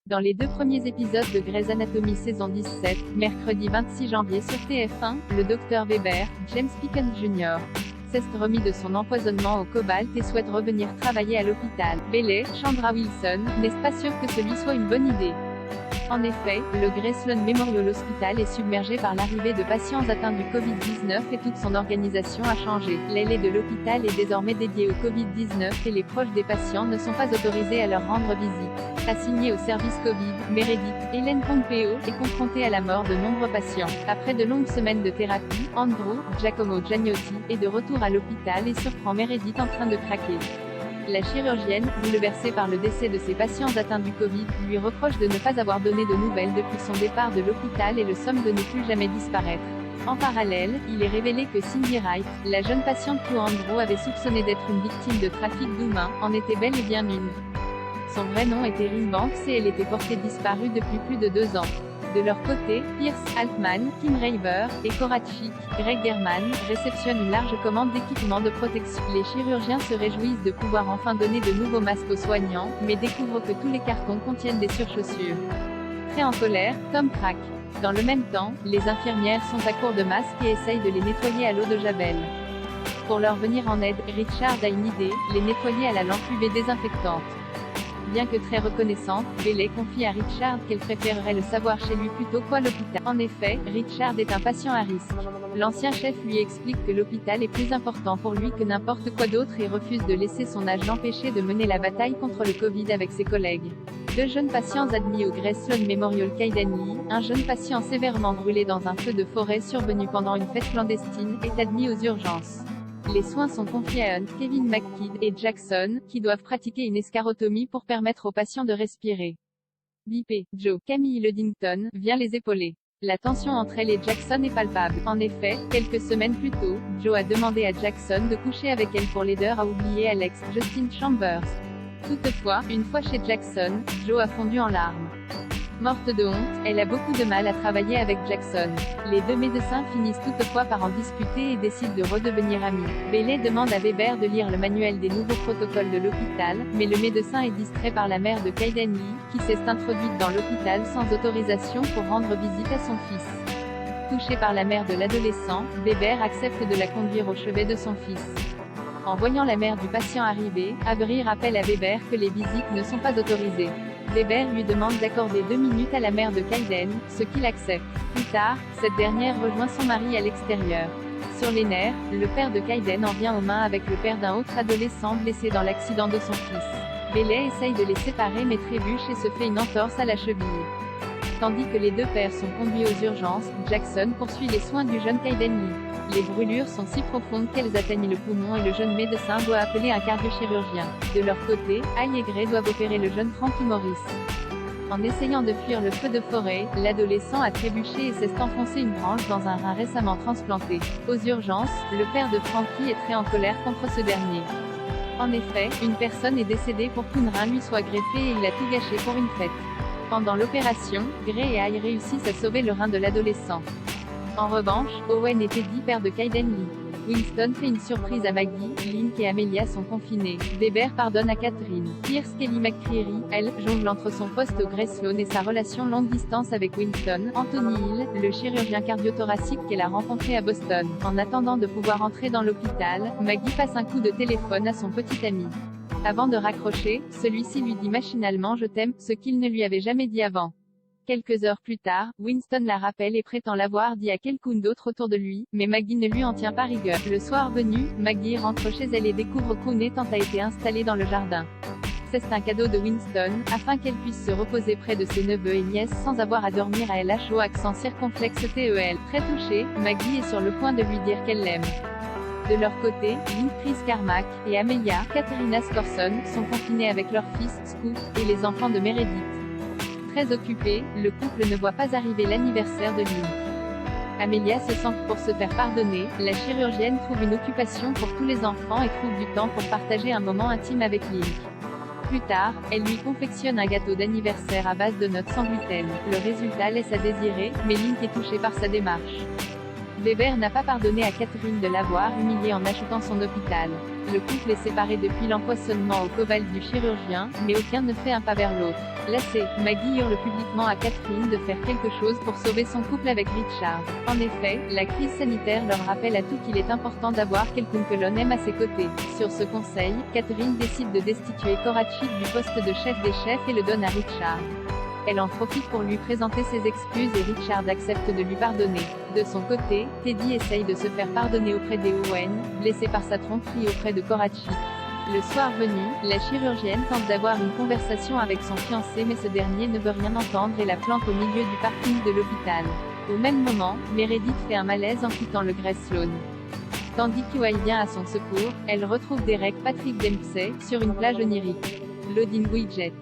Dans les 2 premiers épisodes de Grey's Anatomy saison 17, mercredi 26 janvier sur TF1, le docteur Weber, James Pickens Jr., s'est remis de son empoisonnement au cobalt et souhaite revenir travailler à l'hôpital. Bailey, Chandra Wilson, n'est pas sûr que cela soit une bonne idée. En effet, le Grey Sloan Memorial Hospital est submergé par l'arrivée de patients atteints du Covid-19 et toute son organisation a changé. L'aile de l'hôpital est désormais dédiée au Covid-19 et les proches des patients ne sont pas autorisés à leur rendre visite. Assignée au service Covid, Meredith, Ellen Pompeo, est confrontée à la mort de nombreux patients. Après de longues semaines de thérapie, Andrew, Giacomo Giannotti, est de retour à l'hôpital et surprend Meredith en train de craquer. La chirurgienne, bouleversée par le décès de ses patients atteints du Covid, lui reproche de ne pas avoir donné de nouvelles depuis son départ de l'hôpital et le somme de ne plus jamais disparaître. En parallèle, il est révélé que Cindy Wright, la jeune patiente que Andrew avait soupçonnée d'être une victime de trafic d'humains, en était bel et bien une. Son vrai nom était Rin Banks et elle était portée disparue depuis plus de 2 ans. De leur côté, Pierce Altman, Kim Raver et Korachik, Greg German, réceptionnent une large commande d'équipements de protection. Les chirurgiens se réjouissent de pouvoir enfin donner de nouveaux masques aux soignants, mais découvrent que tous les cartons contiennent des surchaussures. Très en colère, Tom craque. Dans le même temps, les infirmières sont à court de masques et essayent de les nettoyer à l'eau de Javel. Pour leur venir en aide, Richard a une idée, les nettoyer à la lampe UV désinfectante. Bien que très reconnaissante, Bailey confie à Richard qu'elle préférerait le savoir chez lui plutôt qu'à l'hôpital. En effet, Richard est un patient à risque. L'ancien chef lui explique que l'hôpital est plus important pour lui que n'importe quoi d'autre et refuse de laisser son âge l'empêcher de mener la bataille contre le Covid avec ses collègues. 2 jeunes patients admis au Grey Sloan Memorial Kaidanli, un jeune patient sévèrement brûlé dans un feu de forêt survenu pendant une fête clandestine, est admis aux urgences. Les soins sont confiés à Hunt, Kevin McKidd et Jackson, qui doivent pratiquer une escharotomie pour permettre aux patients de respirer. Bip, Joe, Camille Luddington, vient les épauler. La tension entre elle et Jackson est palpable. En effet, quelques semaines plus tôt, Joe a demandé à Jackson de coucher avec elle pour l'aider à oublier Alex, Justin Chambers. Toutefois, une fois chez Jackson, Joe a fondu en larmes. Morte de honte, elle a beaucoup de mal à travailler avec Jackson. Les 2 médecins finissent toutefois par en discuter et décident de redevenir amis. Bailey demande à Weber de lire le manuel des nouveaux protocoles de l'hôpital, mais le médecin est distrait par la mère de Kaidanli, qui s'est introduite dans l'hôpital sans autorisation pour rendre visite à son fils. Touché par la mère de l'adolescent, Weber accepte de la conduire au chevet de son fils. En voyant la mère du patient arriver, Avery rappelle à Weber que les visites ne sont pas autorisées. Weber lui demande d'accorder 2 minutes à la mère de Kayden, ce qu'il accepte. Plus tard, cette dernière rejoint son mari à l'extérieur. Sur les nerfs, le père de Kayden en vient aux mains avec le père d'un autre adolescent blessé dans l'accident de son fils. Bailey essaye de les séparer mais trébuche et se fait une entorse à la cheville. Tandis que les 2 pères sont conduits aux urgences, Jackson poursuit les soins du jeune Kaidanli. Les brûlures sont si profondes qu'elles atteignent le poumon et le jeune médecin doit appeler un cardiochirurgien. De leur côté, Al et Gray doivent opérer le jeune Frankie Morris. En essayant de fuir le feu de forêt, l'adolescent a trébuché et s'est enfoncé une branche dans un rein récemment transplanté. Aux urgences, le père de Frankie est très en colère contre ce dernier. En effet, une personne est décédée pour qu'un rein lui soit greffé et il a tout gâché pour une fête. Pendant l'opération, Gray et Al réussissent à sauver le rein de l'adolescent. En revanche, Owen et Teddy, père de Kaidanli. Winston fait une surprise à Maggie, Link et Amelia sont confinés. Weber pardonne à Catherine. Pierce Kelly McCreary, elle, jongle entre son poste au Grey Sloan et sa relation longue distance avec Winston. Anthony Hill, le chirurgien cardiothoracique qu'elle a rencontré à Boston. En attendant de pouvoir entrer dans l'hôpital, Maggie passe un coup de téléphone à son petit ami. Avant de raccrocher, celui-ci lui dit machinalement « Je t'aime », ce qu'il ne lui avait jamais dit avant. Quelques heures plus tard, Winston la rappelle et prétend l'avoir dit à quelqu'un d'autre autour de lui, mais Maggie ne lui en tient pas rigueur. Le soir venu, Maggie rentre chez elle et découvre qu'une tente a été installée dans le jardin. C'est un cadeau de Winston, afin qu'elle puisse se reposer près de ses neveux et nièces sans avoir à dormir à LH au accent circonflexe TEL. Très touchée, Maggie est sur le point de lui dire qu'elle l'aime. De leur côté, Lynn Chris Carmack et Amelia, Katerina Scorson, sont confinés avec leur fils, Scoot, et les enfants de Meredith. Très occupé, le couple ne voit pas arriver l'anniversaire de Lynn. Amelia se sent pour se faire pardonner, la chirurgienne trouve une occupation pour tous les enfants et trouve du temps pour partager un moment intime avec Lynn. Plus tard, elle lui confectionne un gâteau d'anniversaire à base de notes sans gluten. Le résultat laisse à désirer, mais Lynn est touchée par sa démarche. Weber n'a pas pardonné à Catherine de l'avoir humiliée en achetant son hôpital. Le couple est séparé depuis l'empoisonnement au cobalt du chirurgien, mais aucun ne fait un pas vers l'autre. Lassée, Maggie hurle publiquement à Catherine de faire quelque chose pour sauver son couple avec Richard. En effet, la crise sanitaire leur rappelle à tous qu'il est important d'avoir quelqu'un que l'on aime à ses côtés. Sur ce conseil, Catherine décide de destituer Korachik du poste de chef des chefs et le donne à Richard. Elle en profite pour lui présenter ses excuses et Richard accepte de lui pardonner. De son côté, Teddy essaye de se faire pardonner auprès des Owen, blessé par sa tromperie auprès de Korachik. Le soir venu, la chirurgienne tente d'avoir une conversation avec son fiancé mais ce dernier ne veut rien entendre et la plante au milieu du parking de l'hôpital. Au même moment, Meredith fait un malaise en quittant le Grey Sloan. Tandis qu'Owen vient à son secours, elle retrouve Derek Patrick Dempsey, sur une plage onirique. Loading widget.